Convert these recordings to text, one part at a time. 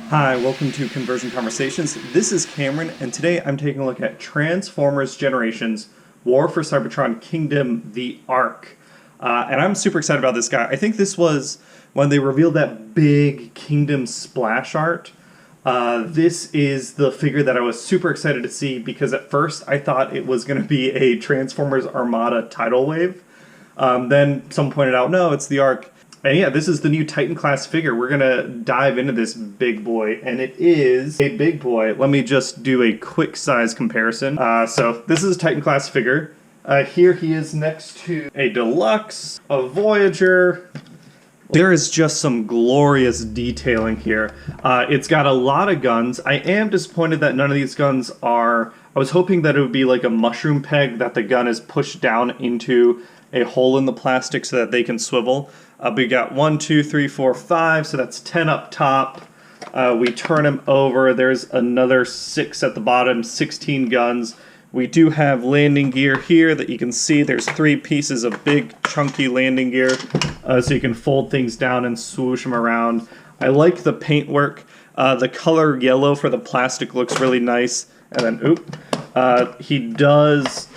Hi, welcome to Conversion Conversations. This is Cameron, and today I'm taking a look at Transformers Generations War for Cybertron Kingdom, the Ark. And I'm super excited about this guy. I think this was when they revealed that big Kingdom splash art. This is the figure that I was super excited to see because at first I thought it was going to be a Transformers Armada tidal wave. Then someone pointed out, no, it's the Ark. And yeah, this is the new Titan Class figure. We're going to dive into this big boy, and it is a big boy. Let me just do a quick size comparison. So this is a Titan Class figure. Here he is next to a Deluxe, a Voyager. There is just some glorious detailing here. It's got a lot of guns. I am disappointed that none of these guns are... I was hoping that it would be like a mushroom peg, that the gun is pushed down into a hole in the plastic so that they can swivel. We got 1, 2, 3, 4, 5, so that's 10 up top. We turn them over. There's another 6 at the bottom, 16 guns. We do have landing gear here that you can see. There's 3 pieces of big, chunky landing gear, so you can fold things down and swoosh them around. I like the paintwork. The color yellow for the plastic looks really nice. And then, he does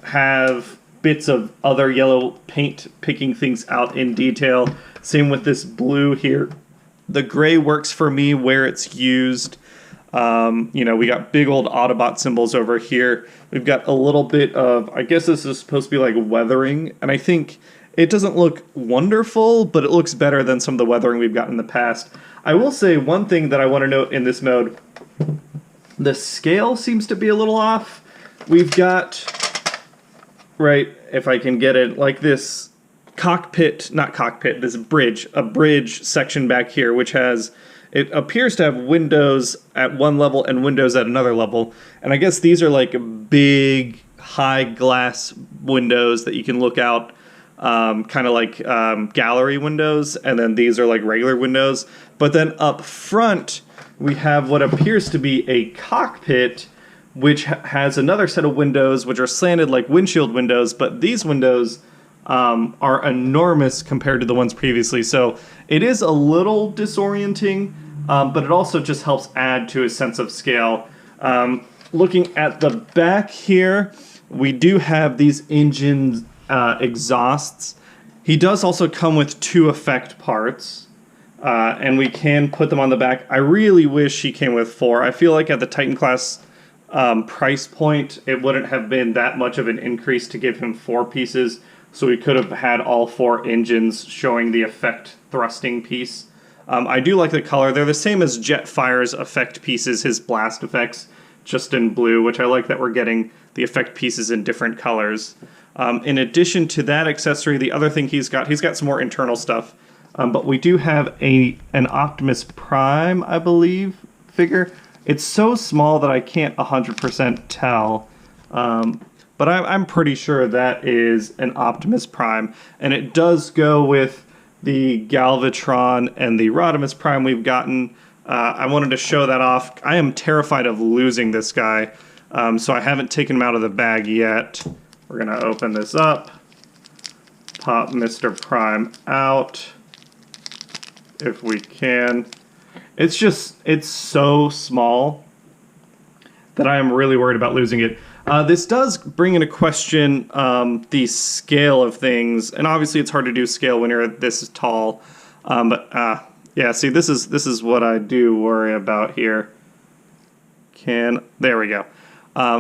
have bits of other yellow paint picking things out in detail. Same with this blue here. The gray works for me where it's used. We got big old Autobot symbols over here. We've got a little bit of, I guess this is supposed to be like weathering, and I think it doesn't look wonderful, but it looks better than some of the weathering we've got in the past. I will say one thing that I want to note in this mode, the scale seems to be a little off. We've got... right, if I can get it, like this this bridge, a bridge section back here, which has, it appears to have windows at one level and windows at another level. And I guess these are like big, high glass windows that you can look out, kind of like gallery windows. And then these are like regular windows. But then up front, we have what appears to be a cockpit, which has another set of windows, which are slanted like windshield windows, but these windows are enormous compared to the ones previously. So it is a little disorienting, but it also just helps add to a sense of scale. Looking at the back here, we do have these engine exhausts. He does also come with 2 effect parts, and we can put them on the back. I really wish he came with 4. I feel like at the Titan Class price point, it wouldn't have been that much of an increase to give him 4 pieces, so we could have had all 4 engines showing the effect thrusting piece. I do like the color. They're the same as Jetfire's effect pieces, his blast effects, just in blue, which I like that we're getting the effect pieces in different colors. In addition to that accessory, the other thing he's got some more internal stuff, but we do have an Optimus Prime, I believe, figure. It's so small that I can't 100% tell, but I'm pretty sure that is an Optimus Prime, and it does go with the Galvatron and the Rodimus Prime we've gotten. I wanted to show that off. I am terrified of losing this guy, so I haven't taken him out of the bag yet. We're going to open this up, pop Mr. Prime out, if we can. It's so small that I am really worried about losing it. This does bring into question the scale of things, and obviously it's hard to do scale when you're this tall. Yeah, see, this is what I do worry about here. There we go.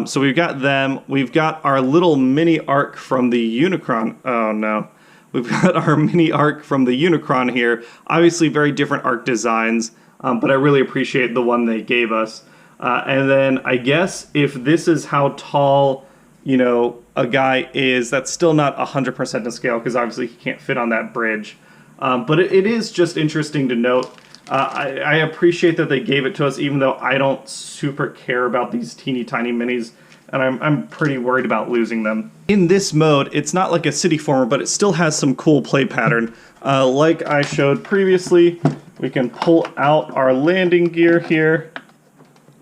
So we've got them. We've got our little mini Ark from the Unicron. Oh no. We've got our mini Ark from the Unicron here. Obviously very different Ark designs. But I really appreciate the one they gave us. And then I guess if this is how tall, a guy is, that's still not 100% to scale because obviously he can't fit on that bridge. But it is just interesting to note. I appreciate that they gave it to us, even though I don't super care about these teeny tiny minis. And I'm pretty worried about losing them. In this mode, it's not like a city former, but it still has some cool play pattern. Like I showed previously, we can pull out our landing gear here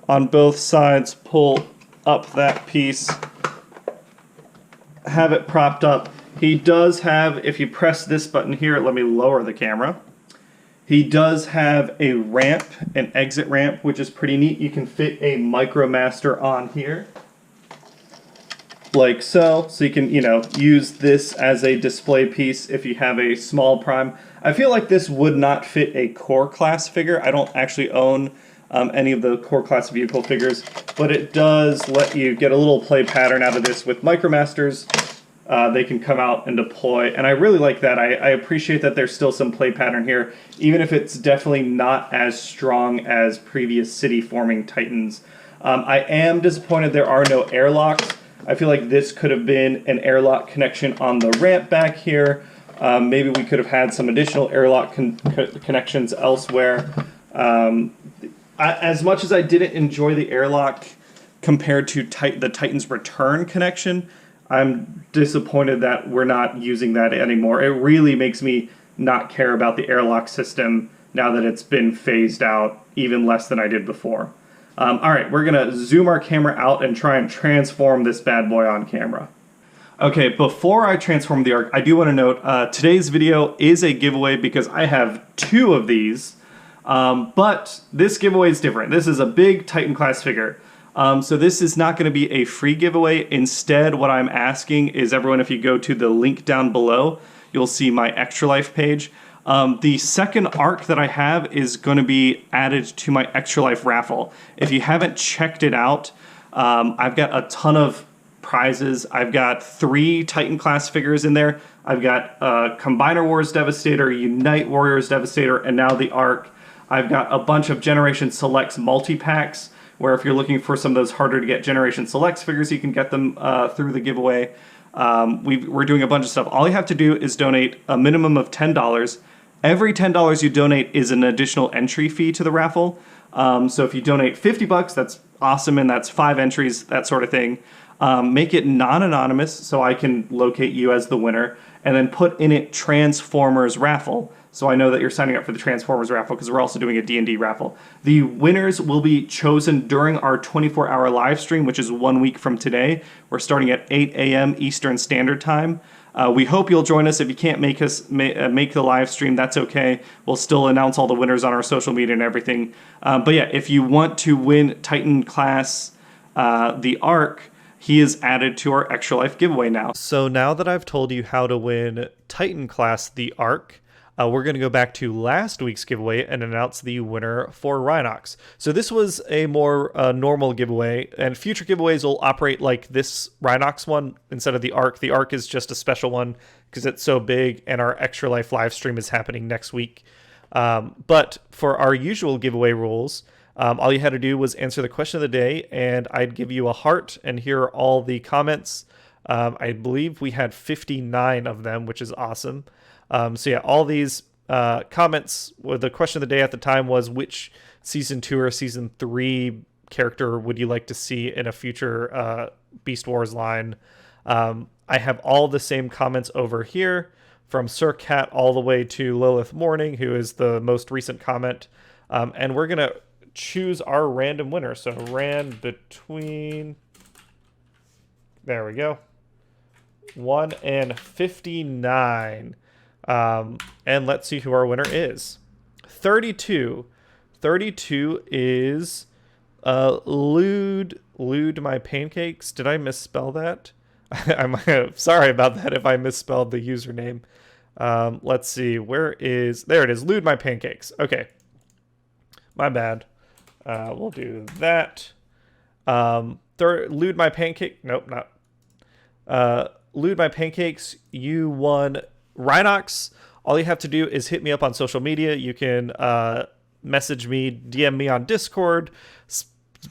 on both sides, pull up that piece, have it propped up. He does have, if you press this button here, let me lower the camera. He does have a ramp, an exit ramp, which is pretty neat. You can fit a MicroMaster on here, like so. So you can, use this as a display piece if you have a small prime. I feel like this would not fit a core class figure. I don't actually own any of the core class vehicle figures, but it does let you get a little play pattern out of this with MicroMasters. They can come out and deploy, and I really like that. I appreciate that there's still some play pattern here, even if it's definitely not as strong as previous city forming Titans. I am disappointed there are no airlocks. I feel like this could have been an airlock connection on the ramp back here. Maybe we could have had some additional airlock connections elsewhere. As much as I didn't enjoy the airlock compared to the Titan's return connection, I'm disappointed that we're not using that anymore. It really makes me not care about the airlock system now that it's been phased out even less than I did before. All right, we're going to zoom our camera out and try and transform this bad boy on camera. Okay, before I transform the Ark, I do want to note today's video is a giveaway because I have 2 of these, but this giveaway is different. This is a big Titan class figure. So this is not going to be a free giveaway. Instead, what I'm asking is everyone, if you go to the link down below, you'll see my Extra Life page. The second Ark that I have is going to be added to my Extra Life raffle. If you haven't checked it out, I've got a ton of prizes. I've got 3 Titan class figures in there. I've got Combiner Wars Devastator, Unite Warriors Devastator, and now the Ark. I've got a bunch of Generation Selects multi-packs, where if you're looking for some of those harder to get Generation Selects figures, you can get them through the giveaway. We're doing a bunch of stuff. All you have to do is donate a minimum of $10. Every $10 you donate is an additional entry fee to the raffle. So if you donate $50, that's awesome, and that's 5 entries, that sort of thing. Make it non-anonymous so I can locate you as the winner, and then put in it Transformers Raffle. So I know that you're signing up for the Transformers raffle because we're also doing a D&D raffle. The winners will be chosen during our 24-hour live stream, which is 1 week from today. We're starting at 8 a.m. Eastern Standard Time. We hope you'll join us. If you can't make the live stream, that's okay. We'll still announce all the winners on our social media and everything. But yeah, if you want to win Titan Class the Ark, he is added to our Extra Life giveaway now. So now that I've told you how to win Titan Class the Ark, we're going to go back to last week's giveaway and announce the winner for Rhinox. So this was a more normal giveaway, and future giveaways will operate like this Rhinox one instead of the Ark. The Ark is just a special one because it's so big, and our Extra Life live stream is happening next week. But for our usual giveaway rules, all you had to do was answer the question of the day, and I'd give you a heart, and here are all the comments. I believe we had 59 of them, which is awesome. So yeah, all these comments, well, the question of the day at the time was, which Season 2 or Season 3 character would you like to see in a future Beast Wars line? I have all the same comments over here, from Sir Cat all the way to Lilith Morning, who is the most recent comment. And we're going to choose our random winner. So ran between, there we go, 1 and 59. And let's see who our winner is. 32. 32 is Lude My Pancakes. Did I misspell that? I'm sorry about that if I misspelled the username. Let's see. There it is. Lude My Pancakes. Okay. My bad. We'll do that. Lude My Pancake. Nope, not. Lude My Pancakes. You won Rhinox. All you have to do is hit me up on social media. You can message me, DM me on Discord,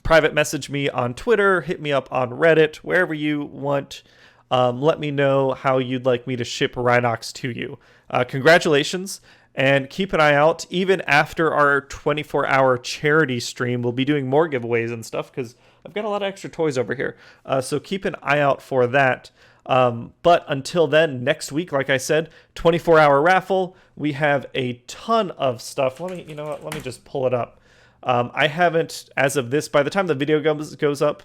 private message me on Twitter, hit me up on Reddit, wherever you want. Let me know how you'd like me to ship Rhinox to you. Congratulations, and keep an eye out. Even after our 24-hour charity stream, we'll be doing more giveaways and stuff because I've got a lot of extra toys over here. So keep an eye out for that. But until then, next week, like I said, 24-hour raffle. We have a ton of stuff. Let me just pull it up. I haven't, as of this, by the time the video goes up,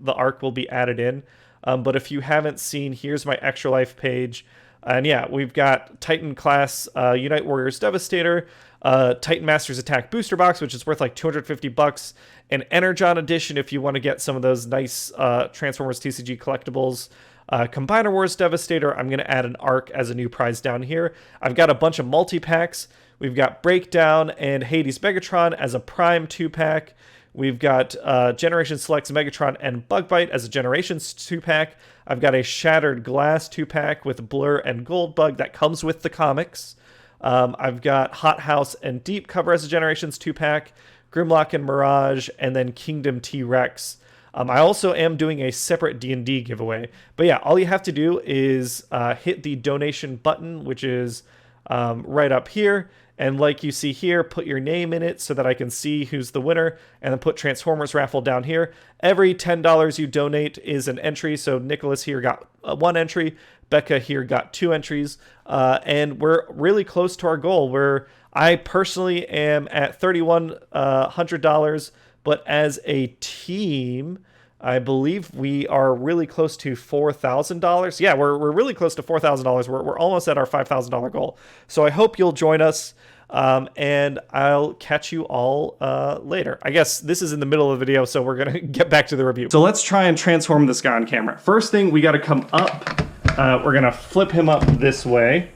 the Ark will be added in. But if you haven't seen, here's my Extra Life page. And yeah, we've got Titan Class Unite Warriors Devastator, Titan Master's Attack Booster Box, which is worth like $250. An Energon Edition if you want to get some of those nice Transformers TCG collectibles. Combiner Wars Devastator, I'm going to add an Ark as a new prize down here. I've got a bunch of multi-packs. We've got Breakdown and Hades Megatron as a Prime 2-pack. We've got Generation Selects Megatron and Bugbite as a Generations 2-pack. I've got a Shattered Glass 2-pack with Blur and Goldbug that comes with the comics. I've got Hot House and Deep Cover as a Generations 2-pack, Grimlock and Mirage, and then Kingdom T-Rex. I also am doing a separate D&D giveaway. But yeah, all you have to do is hit the donation button, which is right up here. And like you see here, put your name in it so that I can see who's the winner, and then put Transformers Raffle down here. Every $10 you donate is an entry. So Nicholas here got 1 entry. Becca here got 2 entries. And we're really close to our goal, where I personally am at $3,100, but as a team, I believe we are really close to $4,000. Yeah, we're really close to $4,000. We're almost at our $5,000 goal. So I hope you'll join us, and I'll catch you all later. I guess this is in the middle of the video, so we're going to get back to the review. So let's try and transform this guy on camera. First thing, we got to come up. We're going to flip him up this way.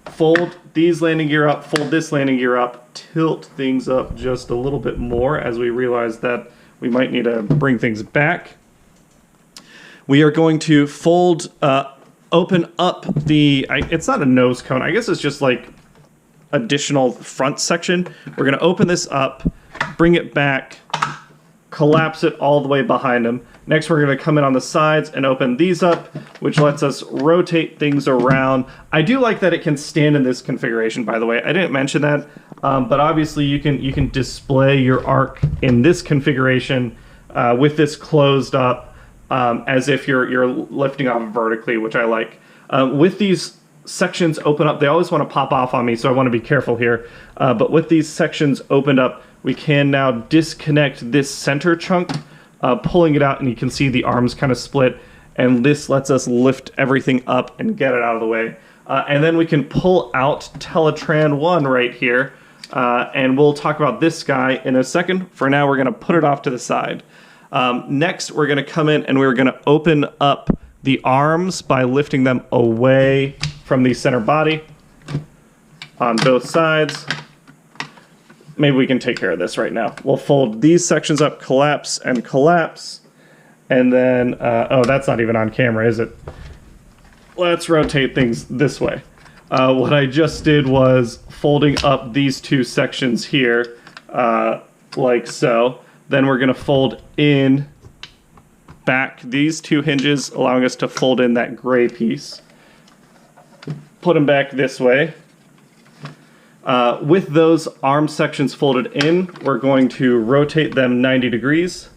Fold these landing gear up, fold this landing gear up, tilt things up just a little bit more as we realize that we might need to bring things back. We are going to fold, open up the, it's not a nose cone, I guess it's just like additional front section. We're going to open this up, bring it back, collapse it all the way behind him. Next, we're going to come in on the sides and open these up, which lets us rotate things around. I do like that it can stand in this configuration, by the way. I didn't mention that, but obviously you can display your Ark in this configuration with this closed up as if you're lifting off vertically, which I like. With these sections open up, they always want to pop off on me, so I want to be careful here. But with these sections opened up, we can now disconnect this center chunk, pulling it out, and you can see the arms kind of split, and this lets us lift everything up and get it out of the way. And then we can pull out Teletran 1 right here, and we'll talk about this guy in a second. For now, we're going to put it off to the side. Next, we're going to come in and we're going to open up the arms by lifting them away from the center body on both sides. Maybe we can take care of this right now. We'll fold these sections up, collapse and collapse, and then, oh, that's not even on camera, is it? Let's rotate things this way. What I just did was folding up these two sections here, like so. Then we're going to fold in back these two hinges, allowing us to fold in that gray piece. Put them back this way. With those arm sections folded in, we're going to rotate them 90 degrees.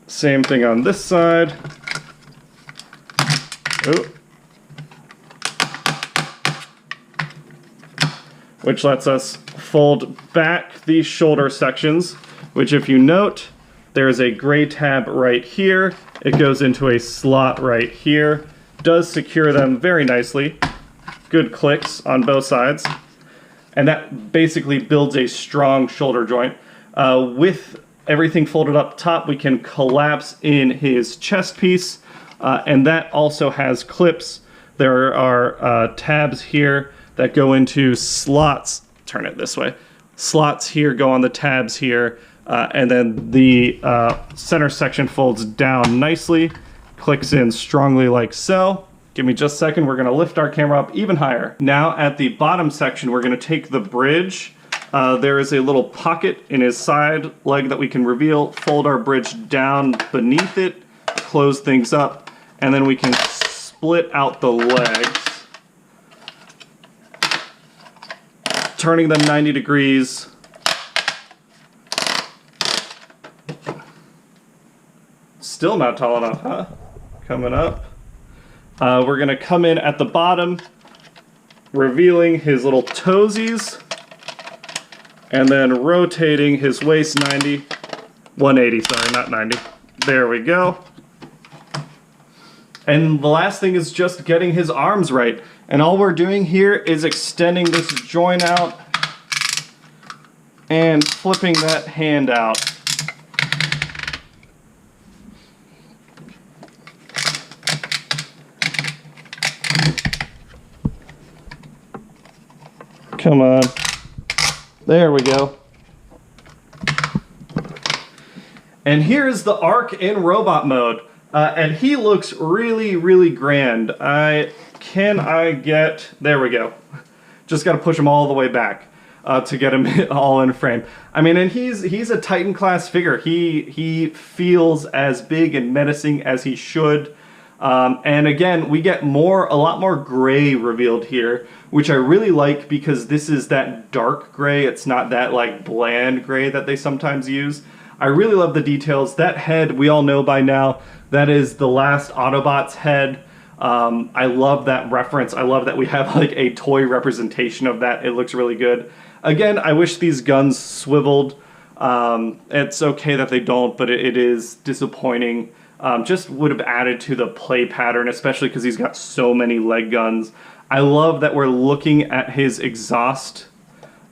Same thing on this side. Ooh. Which lets us fold back these shoulder sections, which if you note, there's a gray tab right here. It goes into a slot right here. Does secure them very nicely. Good clicks on both sides. And that basically builds a strong shoulder joint. With everything folded up top, we can collapse in his chest piece. And that also has clips. There are tabs here that go into slots. Turn it this way. Slots here go on the tabs here. And then the center section folds down nicely. Clicks in strongly like so. Give me just a second, we're gonna lift our camera up even higher. Now at the bottom section, we're gonna take the bridge. There is a little pocket in his side leg that we can reveal, fold our bridge down beneath it, close things up, and then we can split out the legs. Turning them 90 degrees. Still not tall enough, huh? Coming up. We're going to come in at the bottom, revealing his little toesies, and then rotating his waist 180, sorry, not 90. There we go. And the last thing is just getting his arms right. And all we're doing here is extending this joint out and flipping that hand out. Come on. There we go. And here's the Ark in robot mode. And he looks really, really grand. There we go. Just got to push him all the way back to get him all in frame. I mean, and he's a Titan class figure. He feels as big and menacing as he should. And again, we get a lot more gray revealed here, which I really like because this is that dark gray. It's not that like bland gray that they sometimes use. I really love the details. That head, we all know by now, that is the last Autobot's head. I love that reference. I love that we have like a toy representation of that. It looks really good. Again, I wish these guns swiveled. It's okay that they don't, but it is disappointing. Just would have added to the play pattern, especially because he's got so many leg guns. I love that we're looking at his exhaust.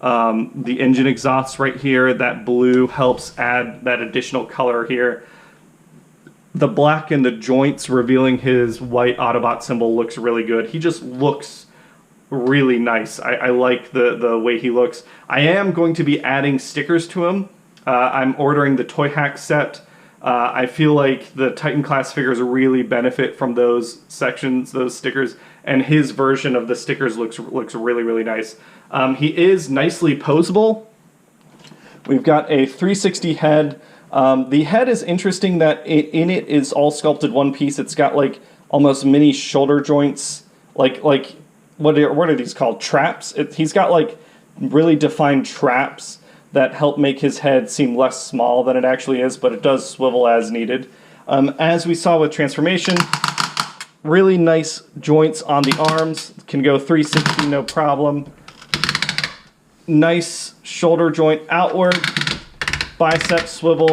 The engine exhaust right here, that blue helps add that additional color here. The black in the joints revealing his white Autobot symbol looks really good. He just looks really nice. I like the way he looks. I am going to be adding stickers to him. I'm ordering the Toy Hack set. I feel like the Titan class figures really benefit from those sections, those stickers, and his version of the stickers looks really, really nice. He is nicely posable. We've got a 360 head. The head is interesting that in it is all sculpted one piece. It's got like almost mini shoulder joints, like what are these called? Traps. He's got like really defined traps that help make his head seem less small than it actually is, but it does swivel as needed. As we saw with transformation, really nice joints on the arms. Can go 360 no problem. Nice shoulder joint outward. Bicep swivel.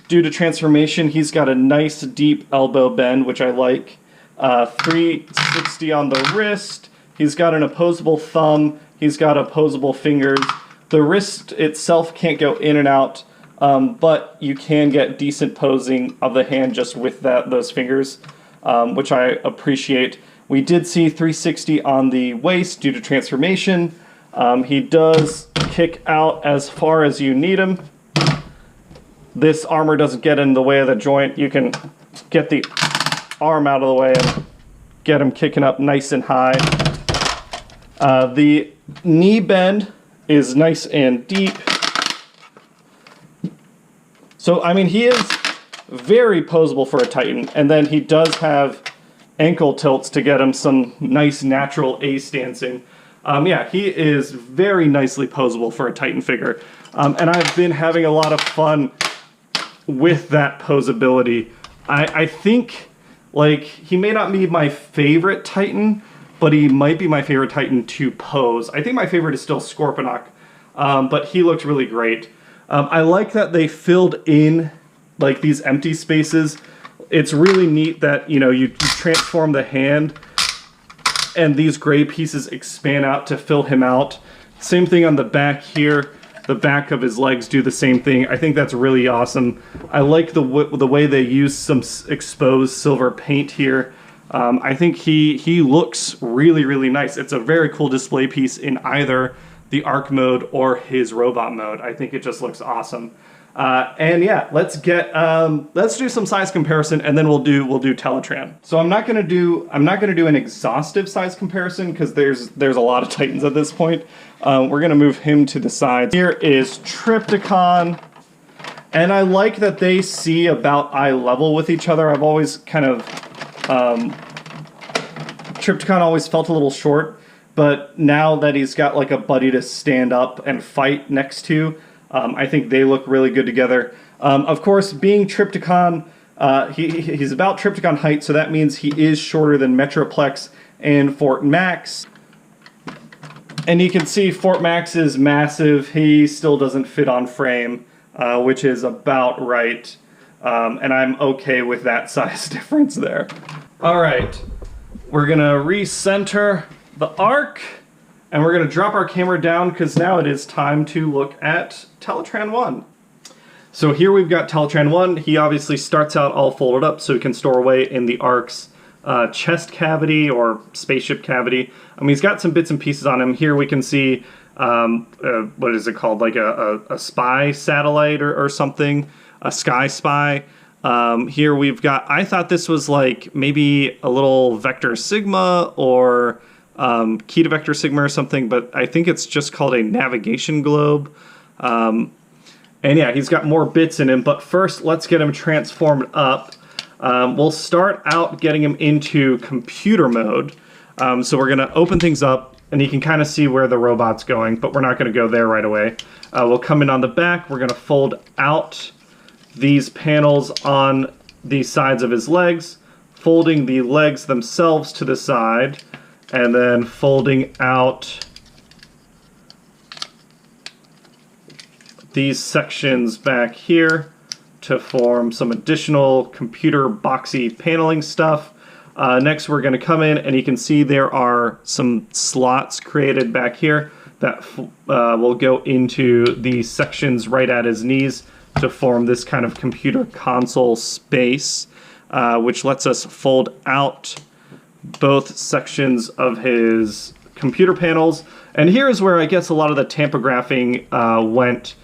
Due to transformation, he's got a nice deep elbow bend, which I like. 360 on the wrist. He's got an opposable thumb. He's got opposable fingers. The wrist itself can't go in and out, but you can get decent posing of the hand just with those fingers, which I appreciate. We did see 360 on the waist due to transformation. He does kick out as far as you need him. This armor doesn't get in the way of the joint. You can get the arm out of the way and get him kicking up nice and high. The knee bend is nice and deep. So, I mean, he is very posable for a Titan, and then he does have ankle tilts to get him some nice natural A-stancing. Yeah, he is very nicely posable for a Titan figure. And I've been having a lot of fun with that posability. I think, like, he may not be my favorite Titan, but he might be my favorite Titan to pose. I think my favorite is still Scorponok, but he looks really great. I like that they filled in, like, these empty spaces. It's really neat that, you know, you transform the hand and these gray pieces expand out to fill him out. Same thing on the back here. The back of his legs do the same thing. I think that's really awesome. I like the way they use some exposed silver paint here. I think he looks really, really nice. It's a very cool display piece in either the Ark mode or his robot mode. I think it just looks awesome. And yeah, let's do some size comparison, and then we'll do Teletran. So I'm not gonna do an exhaustive size comparison because there's a lot of Titans at this point. We're gonna move him to the side. Here is Trypticon, and I like that they see about eye level with each other. I've always kind of Trypticon always felt a little short, but now that he's got like a buddy to stand up and fight next to, I think they look really good together. Of course, being Trypticon, he's about Trypticon height, so that means he is shorter than Metroplex and Fort Max. And you can see Fort Max is massive. He still doesn't fit on frame, which is about right. And I'm okay with that size difference there. All right, we're gonna recenter the Ark, and we're gonna drop our camera down because now it is time to look at Teletran 1. So here we've got Teletran 1. He obviously starts out all folded up so he can store away in the Ark's chest cavity or spaceship cavity. He's got some bits and pieces on him. Here we can see, what is it called? Like a spy satellite or something, a sky spy. Here we've got, I thought this was like maybe a little Vector Sigma or key to Vector Sigma or something, but I think it's just called a navigation globe. And yeah, he's got more bits in him, but first let's get him transformed up. We'll start out getting him into computer mode. So we're gonna open things up, and you can kind of see where the robot's going, but we're not gonna go there right away. We'll come in on the back, we're gonna fold out these panels on the sides of his legs, folding the legs themselves to the side, and then folding out these sections back here to form some additional computer boxy paneling stuff. Next we're going to come in, and you can see there are some slots created back here that will go into the sections right at his knees to form this kind of computer console space, which lets us fold out both sections of his computer panels. And here's where I guess a lot of the tampography went.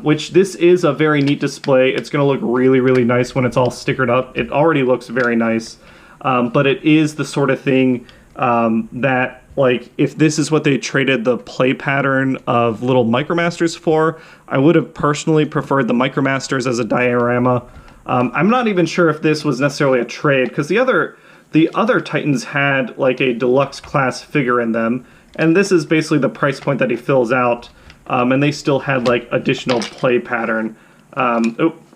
Which this is a very neat display. It's going to look really, really nice when it's all stickered up. It already looks very nice, but it is the sort of thing that, like, if this is what they traded the play pattern of little Micromasters for, I would have personally preferred the Micromasters as a diorama. I'm not even sure if this was necessarily a trade, because the other Titans had like a deluxe class figure in them, and this is basically the price point that he fills out. And they still had like additional play pattern.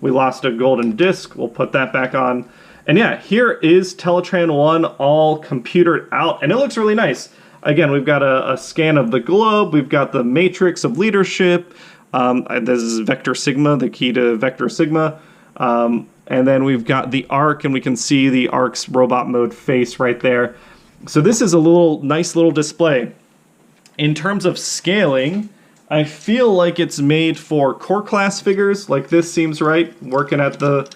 We lost a golden disc. We'll put that back on. And yeah, here is Teletran 1 all computered out, and it looks really nice. Again, we've got a scan of the globe. We've got the matrix of leadership. This is Vector Sigma, the key to Vector Sigma. And then we've got the Ark, and we can see the Ark's robot mode face right there. So this is a nice little display. In terms of scaling, I feel like it's made for core class figures. Like this seems right, working at the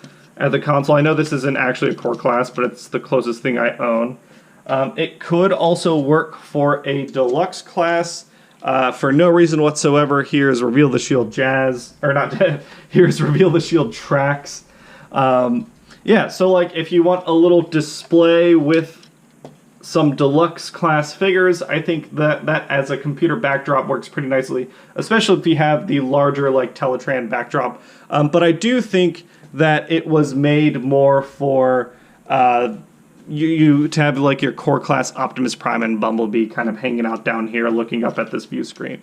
console. I know this isn't actually a core class, but it's the closest thing I own. It could also work for a deluxe class for no reason whatsoever. Here's Reveal the Shield Jazz, or not. Here's Reveal the Shield Tracks. Yeah, so like if you want a little display with some deluxe class figures, I think that as a computer backdrop works pretty nicely, especially if you have the larger like Teletran backdrop. But I do think that it was made more for you to have like your core class Optimus Prime and Bumblebee kind of hanging out down here looking up at this view screen.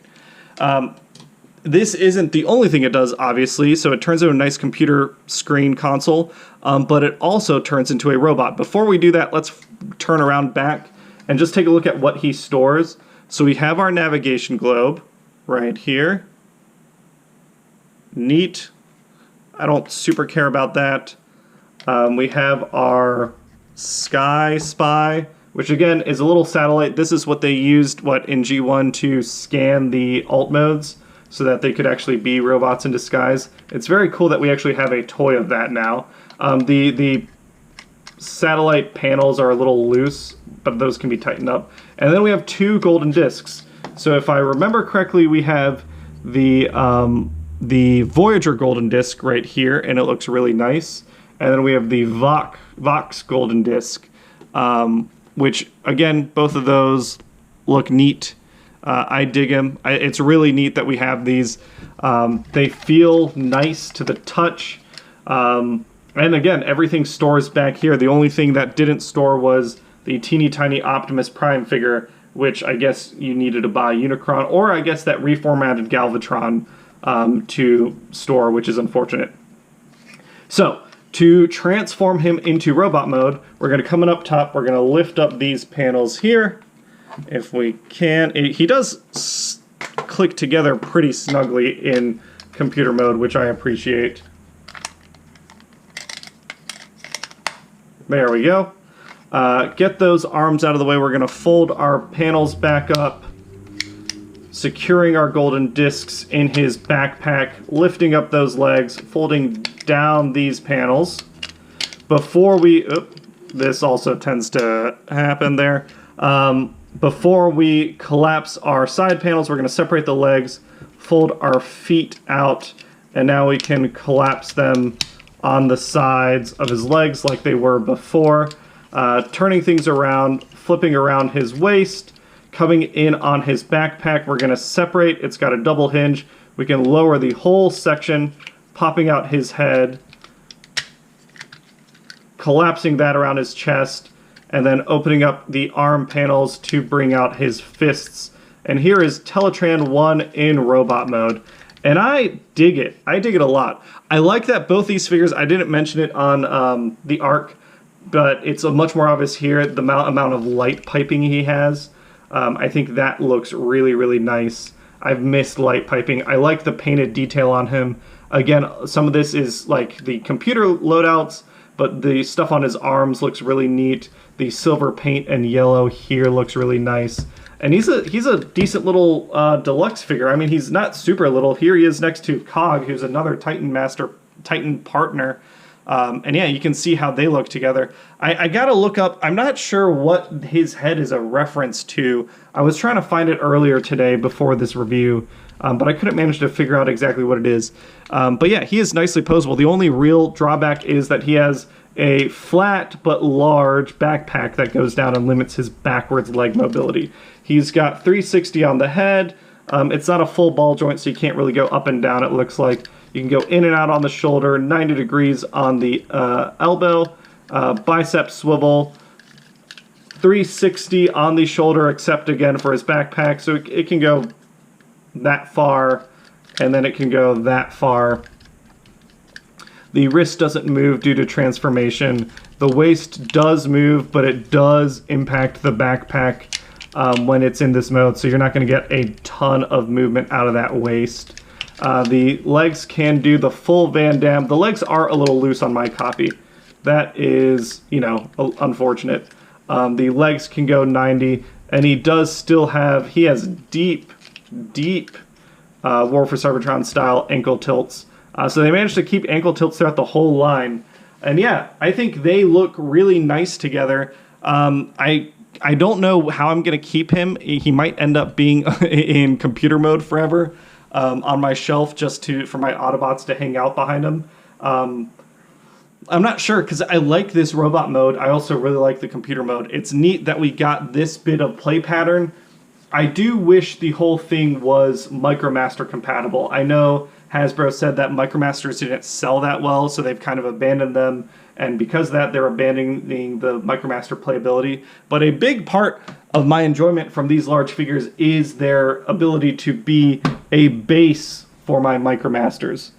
This isn't the only thing it does, obviously, so it turns into a nice computer screen console, but it also turns into a robot. Before we do that, let's turn around back and just take a look at what he stores. So we have our navigation globe right here. Neat. I don't super care about that. We have our Sky Spy, which again is a little satellite. This is what they used in G1 to scan the alt modes, so that they could actually be robots in disguise. It's very cool that we actually have a toy of that now. The satellite panels are a little loose, but those can be tightened up. And then we have two golden discs. So if I remember correctly, we have the Voyager golden disc right here, and it looks really nice. And then we have the Vox golden disc, which again, both of those look neat. I dig them. It's really neat that we have these. They feel nice to the touch. And again, everything stores back here. The only thing that didn't store was the teeny tiny Optimus Prime figure, which I guess you needed to buy Unicron, or I guess that reformatted Galvatron to store, which is unfortunate. So, to transform him into robot mode, we're going to come in up top. We're going to lift up these panels here. If we can. He does click together pretty snugly in computer mode, which I appreciate. There we go. Get those arms out of the way. We're going to fold our panels back up, securing our golden discs in his backpack, lifting up those legs, folding down these panels. Before we... this also tends to happen there. Before we collapse our side panels, we're going to separate the legs, fold our feet out, and now we can collapse them on the sides of his legs like they were before. Turning things around, flipping around his waist, coming in on his backpack. We're going to separate. It's got a double hinge. We can lower the whole section, popping out his head, collapsing that around his chest, and then opening up the arm panels to bring out his fists. And here is Teletran 1 in robot mode. And I dig it. I dig it a lot. I like that both these figures, I didn't mention it on the Ark, but it's a much more obvious here, the amount of light piping he has. I think that looks really, really nice. I've missed light piping. I like the painted detail on him. Again, some of this is like the computer loadouts, but the stuff on his arms looks really neat. The silver paint and yellow here looks really nice. And he's a decent little deluxe figure. I mean, he's not super little. Here he is next to Cog, who's another Titan partner. And yeah, you can see how they look together. I gotta look up, I'm not sure what his head is a reference to. I was trying to find it earlier today before this review, but I couldn't manage to figure out exactly what it is. But yeah, he is nicely posable. The only real drawback is that he has a flat but large backpack that goes down and limits his backwards leg mobility. He's got 360 on the head. It's not a full ball joint, so you can't really go up and down, it looks like. You can go in and out on the shoulder, 90 degrees on the elbow, bicep swivel, 360 on the shoulder, except again for his backpack. So it can go that far, and then it can go that far. The wrist doesn't move due to transformation. The waist does move, but it does impact the backpack when it's in this mode, so you're not going to get a ton of movement out of that waist. The legs can do the full Van Damme. The legs are a little loose on my copy. That is, you know, unfortunate. The legs can go 90, and he does still have, he has deep War for Cybertron style ankle tilts. So they managed to keep ankle tilts throughout the whole line. And yeah, I think they look really nice together. I don't know how I'm going to keep him. He might end up being in computer mode forever on my shelf just for my Autobots to hang out behind him. I'm not sure because I like this robot mode. I also really like the computer mode. It's neat that we got this bit of play pattern. I do wish the whole thing was MicroMaster compatible. I know Hasbro said that MicroMasters didn't sell that well, so they've kind of abandoned them. And because of that, they're abandoning the MicroMaster playability. But a big part of my enjoyment from these large figures is their ability to be a base for my MicroMasters.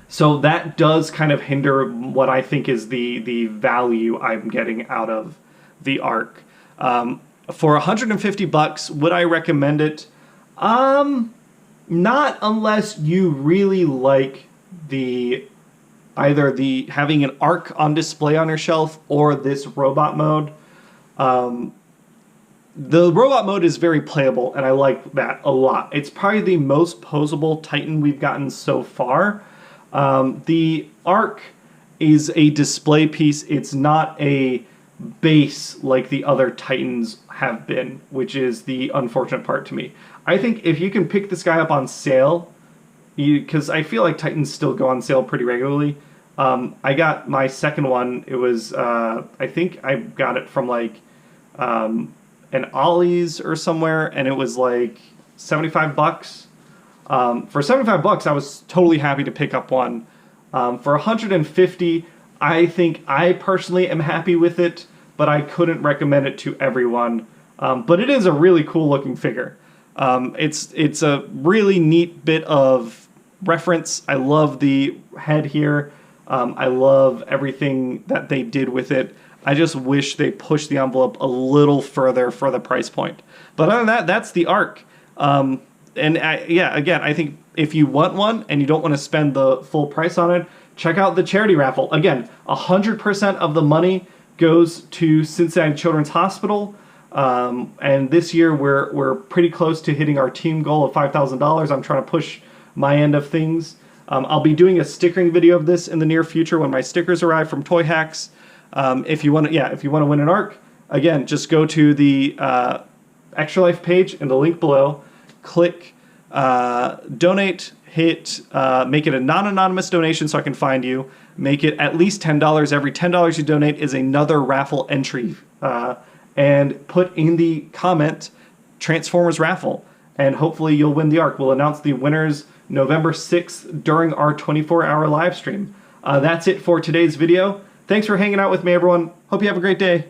So that does kind of hinder what I think is the value I'm getting out of the Ark. For $150, would I recommend it? Not unless you really like either having an Ark on display on your shelf or this robot mode. The robot mode is very playable, and I like that a lot. It's probably the most posable Titan we've gotten so far. The Ark is a display piece. It's not a base like the other Titans have been, which is the unfortunate part to me. I think if you can pick this guy up on sale, because I feel like Titans still go on sale pretty regularly. I got my second one. It was, I think I got it from like an Ollie's or somewhere, and it was like $75. For $75, I was totally happy to pick up one. For $150, I think I personally am happy with it, but I couldn't recommend it to everyone. But it is a really cool looking figure. It's a really neat bit of reference. I love the head here. I love everything that they did with it. I just wish they pushed the envelope a little further for the price point. But other than that, that's the Ark. Yeah, again, I think if you want one and you don't want to spend the full price on it, check out the charity raffle. Again, 100% of the money goes to Cincinnati Children's Hospital. And this year we're pretty close to hitting our team goal of $5,000. I'm trying to push my end of things. I'll be doing a stickering video of this in the near future when my stickers arrive from Toy Hacks. If you want to win an Ark, again, just go to the Extra Life page in the link below, click donate, hit make it a non-anonymous donation so I can find you. Make it at least $10. Every $10 you donate is another raffle entry. And put in the comment Transformers raffle, and hopefully you'll win the Ark. We'll announce the winners November 6th during our 24-hour live stream. That's it for today's video. Thanks for hanging out with me, everyone. Hope you have a great day.